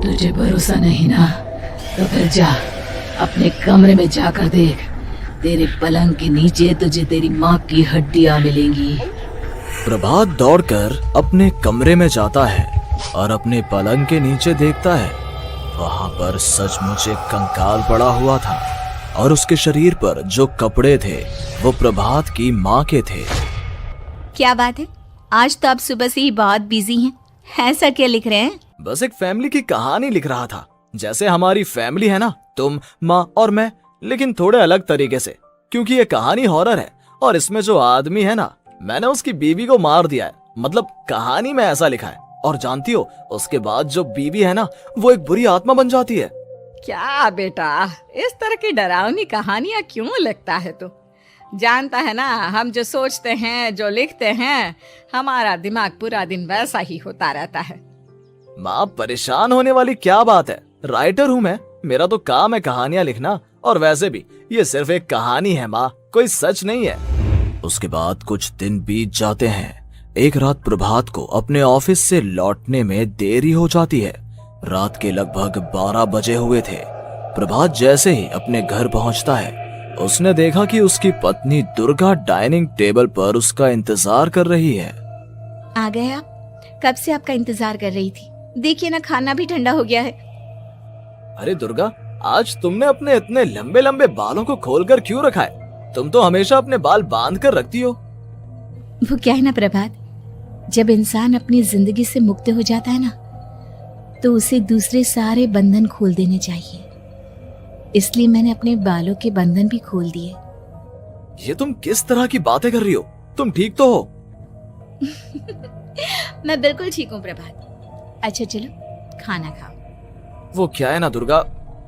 तुझे भरोसा नहीं ना, तो फिर जा अपने कमरे में जाकर देख। तेरे पलंग के नीचे तुझे तेरी माँ की हड्डियाँ मिलेंगी। प्रभात दौड़कर अपने कमरे में जाता है और अपने पलंग के नीचे देखता है। वहां पर सचमुच एक कंकाल पड़ा हुआ था और उसके शरीर पर जो कपड़े थे वो प्रभात की माँ के थे। क्या बात है, आज तो आप सुबह से ही बहुत बिजी हैं। ऐसा क्या लिख रहे हैं? बस एक फैमिली की कहानी लिख रहा था। जैसे हमारी फैमिली है ना, तुम, माँ और मैं, लेकिन थोड़े अलग तरीके से, क्योंकि ये कहानी हॉरर है और इसमें जो आदमी है ना, मैंने उसकी बीवी को मार दिया है। मतलब कहानी में ऐसा लिखा है। और जानती हो, उसके बाद जो बीवी है ना, वो एक बुरी आत्मा बन जाती है। क्या बेटा, इस तरह की डरावनी कहानियां क्यों लिखता है तू? जानता है ना, हम जो सोचते हैं, जो लिखते हैं, हमारा दिमाग पूरा दिन वैसा ही होता रहता है। माँ, परेशान होने वाली क्या बात है? राइटर हूँ मैं, मेरा तो काम है कहानियां लिखना। और वैसे भी ये सिर्फ एक कहानी है माँ, कोई सच नहीं है। उसके बाद कुछ दिन बीत जाते हैं। एक रात प्रभात को अपने ऑफिस से लौटने में देरी हो जाती है। रात के लगभग 12 बजे हुए थे। प्रभात जैसे ही अपने घर पहुंचता है, उसने देखा कि उसकी पत्नी दुर्गा डाइनिंग टेबल पर उसका इंतजार कर रही है। आ गए आप? कब से आपका इंतजार कर रही थी। देखिए ना, खाना भी ठंडा हो गया है। अरे दुर्गा, आज तुमने अपने इतने लंबे लंबे बालों को खोलकर क्यों रखा है? तुम तो हमेशा अपने बाल बांध कर रखती हो। वो क्या है ना प्रभात, जब इंसान अपनी जिंदगी से मुक्त हो जाता है ना, तो उसे दूसरे सारे बंधन खोल देने चाहिए। इसलिए मैंने अपने बालों के बंधन भी खोल दिए। ये तुम किस तरह की बातें कर रही हो? तुम ठीक तो हो? मैं बिल्कुल ठीक हूँ प्रभात। अच्छा चलो खाना खाओ। वो क्या है ना दुर्गा,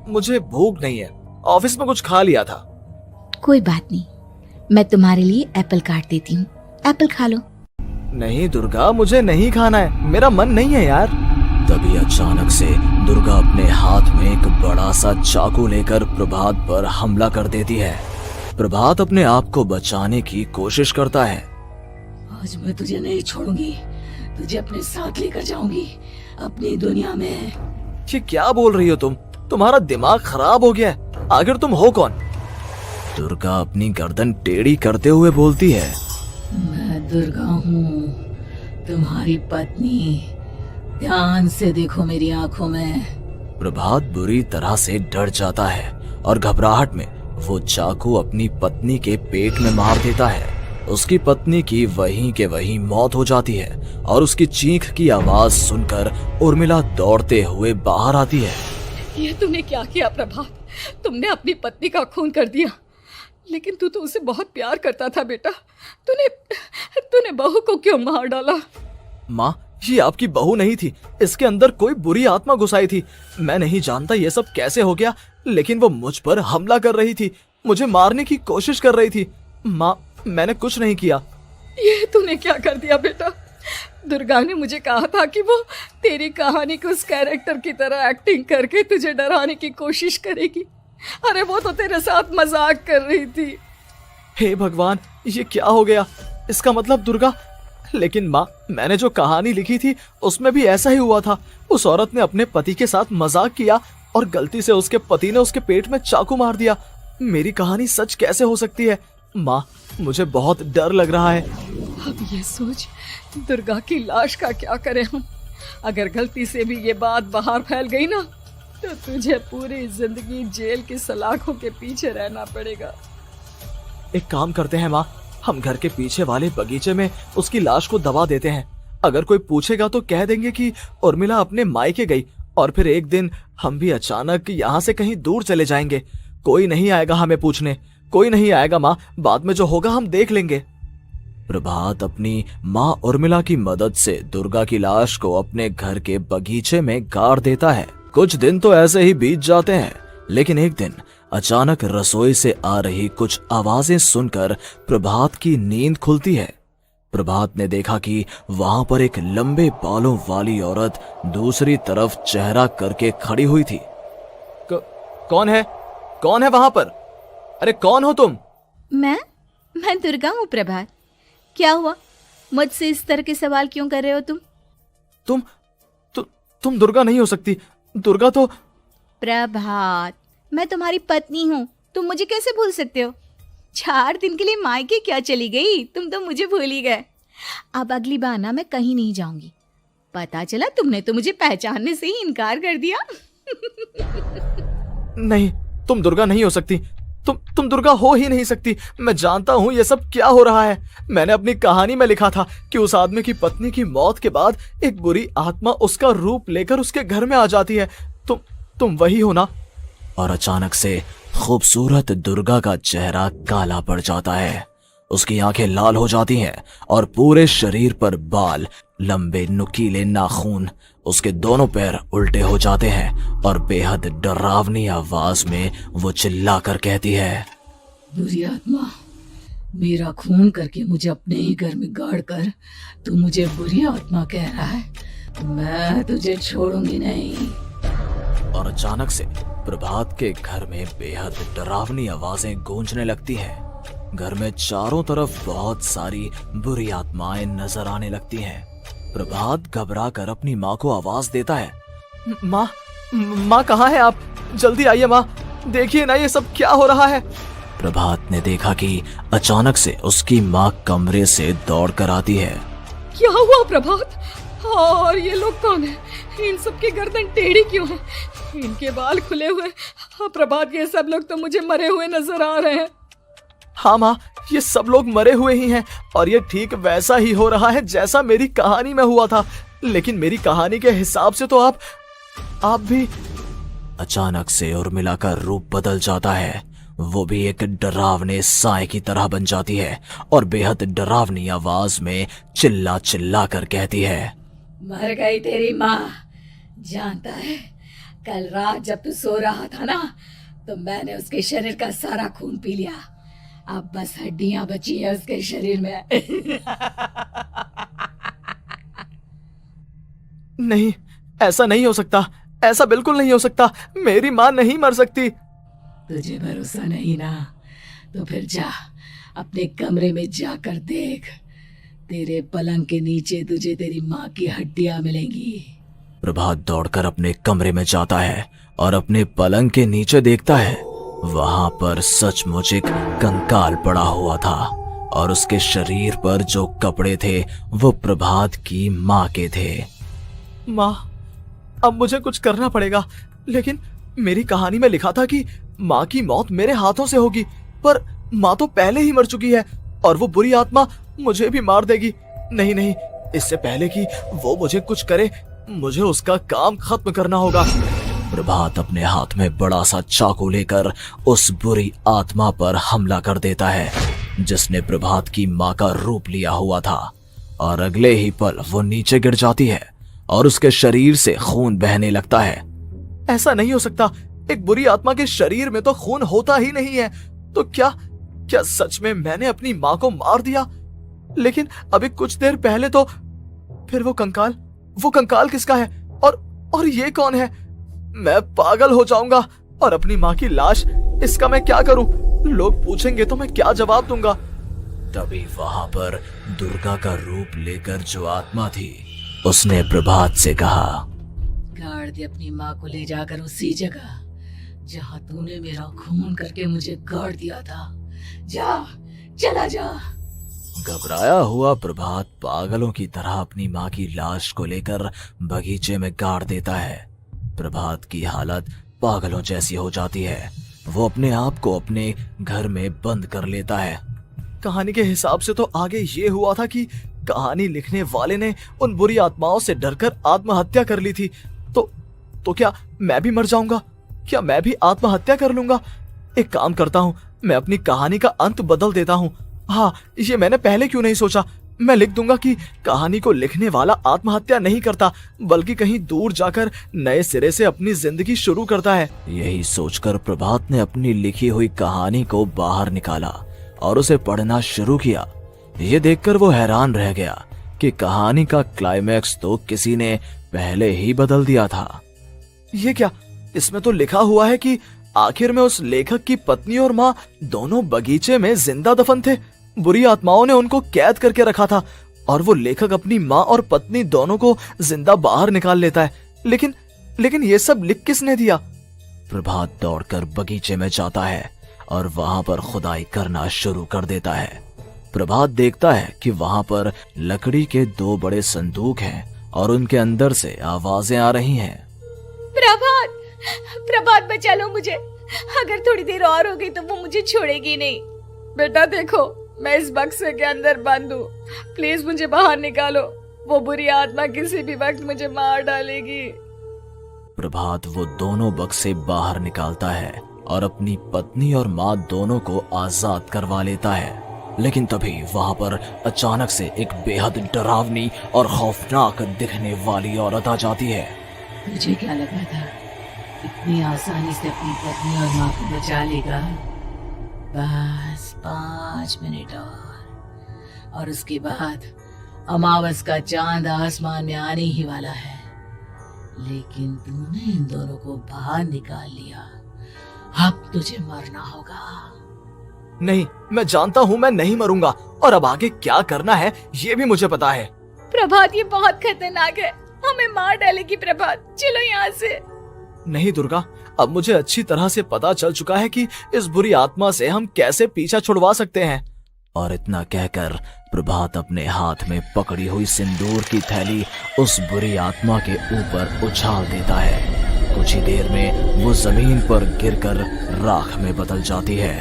मुझे भूख नहीं है। ऑफिस में कुछ खा लिया था। कोई बात नहीं, मैं तुम्हारे लिए एप्पल काट देती हूँ, एप्पल खा लो। नहीं दुर्गा, मुझे नहीं खाना है, मेरा मन नहीं है यार। तभी अचानक से दुर्गा अपने हाथ में एक बड़ा सा चाकू लेकर प्रभात पर हमला कर देती है। प्रभात अपने आप को बचाने की कोशिश करता है। आज मैं तुझे नहीं छोड़ूंगी, तुझे अपने साथ लेकर जाऊंगी अपनी दुनिया में। ये क्या बोल रही हो तुम? तुम्हारा दिमाग खराब हो गया है। आखिर तुम हो कौन? दुर्गा अपनी गर्दन टेढ़ी करते हुए बोलती है। मैं दुर्गा हूँ, तुम्हारी पत्नी। ध्यान से देखो मेरी आंखों में। प्रभात बुरी तरह से डर जाता है और घबराहट में वो चाकू अपनी पत्नी के पेट में मार देता है। उसकी पत्नी की वहीं के वहीं मौत हो जाती है और उसकी चीख की आवाज सुनकर उर्मिला दौड़ते हुए बाहर आती है। ये तूने क्या किया प्रभात? तुमने अपनी पत्नी का खून कर दिया। लेकिन तू तो उसे बहुत प्यार करता था बेटा। तूने बहू को क्यों मार डाला? माँ, ये आपकी बहू नहीं थी, इसके अंदर कोई बुरी आत्मा घुसाई थी। मैं नहीं जानता ये सब कैसे हो गया, लेकिन वो मुझ पर हमला कर रही थी, मुझे मारने की कोशिश कर रही थी। माँ, मैंने कुछ नहीं किया। ये तूने क्या कर दिया बेटा? दुर्गा ने मुझे कहा था कि वो तेरी कहानी को उस कैरेक्टर की तरह एक्टिंग करके तुझे डराने की कोशिश करेगी। अरे वो तो तेरे साथ मजाक कर रही थी। हे भगवान, ये क्या हो गया? इसका मतलब दुर्गा। लेकिन माँ, मैंने जो कहानी लिखी थी उसमें भी ऐसा ही हुआ था। उस औरत ने अपने पति के साथ मजाक किया और गलती से उसके पति ने उसके पेट में चाकू मार दिया। मेरी कहानी सच कैसे हो सकती है? माँ, मुझे बहुत डर लग रहा है। अब ये सोच, दुर्गा की लाश का क्या करें हम? अगर गलती से भी ये बात बाहर फैल गई ना, तो तुझे पूरी जिंदगी जेल की सलाखों के पीछे रहना पड़ेगा। एक काम करते हैं माँ, हम घर के पीछे वाले बगीचे में उसकी लाश को दबा देते हैं। अगर कोई पूछेगा तो कह देंगे कि उर्मिला अपने मायके गई और फिर एक दिन हम भी अचानक यहाँ से कहीं दूर चले जाएंगे। कोई नहीं आएगा हमें पूछने, कोई नहीं आएगा माँ, बाद में जो होगा हम देख लेंगे। प्रभात अपनी माँ उर्मिला की मदद से दुर्गा की लाश को अपने घर के बगीचे में गाड़ देता है। कुछ दिन तो ऐसे ही बीत जाते हैं, लेकिन एक दिन अचानक रसोई से आ रही कुछ आवाजें सुनकर प्रभात की नींद खुलती है। प्रभात ने देखा कि वहां पर एक लंबे बालों वाली औरत दूसरी तरफ चेहरा करके खड़ी हुई थी। कौन है? कौन है वहां पर? अरे कौन हो तुम? मैं दुर्गा हूँ प्रभात। क्या हुआ? मुझसे इस तरह के सवाल क्यों कर रहे हो तुम? तुम दुर्गा नहीं हो सकती। दुर्गा तो प्रभात, मैं तुम्हारी पत्नी हूँ, तुम मुझे कैसे भूल सकते हो? 4 दिन के लिए मायके क्या चली गई, तुम तो मुझे भूल ही गए। अब अगली बार ना मैं कहीं नहीं जाऊंगी। पता चला तुमने तो मुझे पहचानने से ही इनकार कर दिया। नहीं, तुम दुर्गा नहीं हो सकती। तुम दुर्गा हो ही नहीं सकती। मैं जानता हूँ ये सब क्या हो रहा है। मैंने अपनी कहानी में लिखा था कि उस आदमी की पत्नी की मौत के बाद एक बुरी आत्मा उसका रूप लेकर उसके घर में आ जाती है। तुम वही हो ना? और अचानक से खूबसूरत दुर्गा का चेहरा काला पड़ जाता है। उसकी आंखें लाल हो जाती हैं और पूरे शरीर पर बाल, लंबे नुकीले नाखून, उसके दोनों पैर उल्टे हो जाते हैं और बेहद डरावनी आवाज में वो चिल्लाकर कहती है, बुरी आत्मा, मेरा खून करके मुझे अपने ही घर में गाड़ कर तू मुझे बुरी आत्मा कह रहा है? मैं तुझे छोड़ूंगी नहीं। और अचानक से प्रभात के घर में बेहद डरावनी आवाजें गूंजने लगती हैं। घर में चारों तरफ बहुत सारी बुरी आत्माएं नजर आने लगती हैं। प्रभात घबरा कर अपनी माँ को आवाज देता है, माँ कहाँ है आप? जल्दी आइए माँ, देखिए ना ये सब क्या हो रहा है। प्रभात ने देखा कि अचानक से उसकी माँ कमरे से दौड़ कर आती है। क्या हुआ प्रभात? और ये लोग कौन है? इन सब की गर्दन टेढ़ी क्यों है? इनके बाल खुले हुए। हाँ प्रभात, ये सब लोग तो मुझे मरे हुए नजर आ रहे हैं। हाँ माँ, ये सब लोग मरे हुए ही हैं और ये ठीक वैसा ही हो रहा है जैसा मेरी कहानी में हुआ था। लेकिन मेरी कहानी के हिसाब से तो आप भी। अचानक से उर्मिला का रूप बदल जाता है। वो भी एक डरावने साए की तरह बन जाती है और बेहद डरावनी आवाज में चिल्ला चिल्ला कर कहती है, मर गई तेरी माँ। जानता है, कल रात जब तू सो रहा था ना, तो मैंने उसके शरीर का सारा खून पी लिया। अब बस हड्डियां बची है उसके शरीर में। नहीं, ऐसा नहीं हो सकता, ऐसा बिल्कुल नहीं हो सकता। मेरी माँ नहीं मर सकती। तुझे भरोसा नहीं ना, तो फिर जा अपने कमरे में जाकर देख। तेरे पलंग के नीचे तुझे तेरी माँ की हड्डियां मिलेंगी। प्रभात दौड़कर अपने कमरे में जाता है और अपने पलंग के नीचे देखता है। वहां पर सचमुच एक कंकाल पड़ा हुआ था और उसके शरीर पर जो कपड़े थे वो प्रभात की माँ के थे। माँ, अब मुझे कुछ करना पड़ेगा। लेकिन मेरी कहानी में लिखा था कि माँ की मौत मेरे हाथों से होगी, पर माँ तो पहले ही मर चुकी है और वो बुरी आत्मा मुझे भी मार देगी। नहीं, इससे पहले कि वो मुझे कुछ करे, मुझे उसका काम खत्म करना होगा। प्रभात अपने हाथ में बड़ा सा चाकू लेकर उस बुरी आत्मा पर हमला कर देता है जिसने प्रभात की माँ का रूप लिया हुआ था, और अगले ही पल वो नीचे गिर जाती है और उसके शरीर से खून बहने लगता है। ऐसा नहीं हो सकता, एक बुरी आत्मा के शरीर में तो खून होता ही नहीं है। तो क्या सच में मैंने अपनी माँ को मार दिया? लेकिन अभी कुछ देर पहले तो फिर वो कंकाल किसका है? और ये कौन है? मैं पागल हो जाऊंगा। और अपनी माँ की लाश, इसका मैं क्या करूं? लोग पूछेंगे तो मैं क्या जवाब दूंगा? तभी वहां पर दुर्गा का रूप लेकर जो आत्मा थी उसने प्रभात से कहा, गाड़ दे अपनी माँ को ले जाकर उसी जगह जहाँ तूने मेरा खून करके मुझे गाड़ दिया था। चला जा। घबराया हुआ प्रभात पागलों की तरह अपनी माँ की लाश को लेकर बगीचे में गाड़ देता है। प्रभात की हालत पागलों जैसी हो जाती है। वो अपने आप को अपने घर में बंद कर लेता है। कहानी के हिसाब से तो आगे ये हुआ था कि कहानी लिखने वाले ने उन बुरी आत्माओं से डरकर आत्महत्या कर ली थी। तो क्या मैं भी मर जाऊंगा? क्या मैं भी आत्महत्या कर लूंगा? एक काम करता हूँ, मैं अपनी कहानी का अंत बदल देता हूँ। हाँ, ये मैंने पहले क्यों नहीं सोचा। मैं लिख दूंगा कि कहानी को लिखने वाला आत्महत्या नहीं करता, बल्कि कहीं दूर जाकर नए सिरे से अपनी जिंदगी शुरू करता है। यही सोचकर प्रभात ने अपनी लिखी हुई कहानी को बाहर निकाला और उसे पढ़ना शुरू किया। ये देखकर वो हैरान रह गया कि कहानी का क्लाइमैक्स तो किसी ने पहले ही बदल दिया था। ये क्या? इसमें तो लिखा हुआ है कि आखिर में उस लेखक की पत्नी और माँ दोनों बगीचे में जिंदा दफन थे। बुरी आत्माओं ने उनको कैद करके रखा था और वो लेखक अपनी माँ और पत्नी दोनों को जिंदा बाहर निकाल लेता है। लेकिन लेकिन ये सब लिख किसने दिया? प्रभात दौड़कर बगीचे में जाता है और वहां पर खुदाई करना शुरू कर देता है। प्रभात देखता है कि वहां पर लकड़ी के 2 बड़े संदूक हैं और उनके अंदर से आवाजें आ रही हैं। प्रभात, प्रभात बचा लो मुझे, अगर थोड़ी देर और हो गई तो वो मुझे छोड़ेगी नहीं। बेटा देखो, मैं इस बक्से के अंदर बंद हूँ, प्लीज मुझे बाहर निकालो, वो बुरी आत्मा किसी भी वक्त मुझे मार डालेगी। प्रभात वो दोनों बक्से बाहर निकालता है और अपनी पत्नी और माँ दोनों को आजाद करवा लेता है। लेकिन तभी वहां पर अचानक से एक बेहद डरावनी और खौफनाक दिखने वाली औरत आ जाती है। तुझे क्या लगा था इतनी आसानी से अपनी पत्नी और माँ को बचा लेगा? बस 5 मिनट और उसके बाद अमावस का चांद आसमान में आने ही वाला है। लेकिन तूने इन दोनों को बाहर निकाल लिया, अब तुझे मरना होगा। नहीं, मैं जानता हूँ मैं नहीं मरूंगा, और अब आगे क्या करना है ये भी मुझे पता है। प्रभात, ये बहुत खतरनाक है, हमें मार डालेगी। प्रभात, चलो यहाँ से। नहीं दुर्गा, अब मुझे अच्छी तरह से पता चल चुका है कि इस बुरी आत्मा से हम कैसे पीछा छुड़वा सकते हैं। और इतना कहकर प्रभात अपने हाथ में पकड़ी हुई सिंदूर की थैली उस बुरी आत्मा के ऊपर उछाल देता है। कुछ ही देर में वो जमीन पर गिरकर राख में बदल जाती है।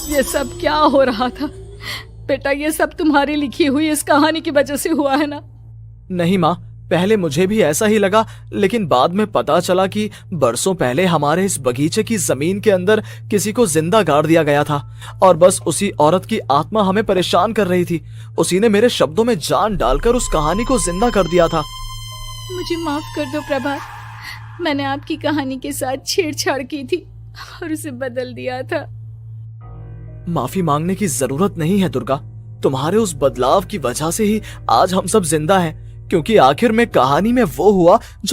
ये सब क्या हो रहा था बेटा? ये सब तुम्हारी लिखी हुई इस कहानी की वजह से हुआ है ना? नहीं माँ, पहले मुझे भी ऐसा ही लगा, लेकिन बाद में पता चला कि बरसों पहले हमारे इस बगीचे की जमीन के अंदर किसी को जिंदा गाड़ दिया गया था और बस उसी औरत की आत्मा हमें परेशान कर रही थी। उसी ने मेरे शब्दों में जान डालकर उस कहानी को जिंदा कर दिया था। मुझे माफ कर दो प्रभात, मैंने आपकी कहानी के साथ छेड़छाड़ की थी और उसे बदल दिया था। माफी मांगने की जरूरत नहीं है दुर्गा, तुम्हारे उस बदलाव की वजह से ही आज हम सब जिंदा हैं, क्योंकि आखिर में कहानी में वो हुआ जो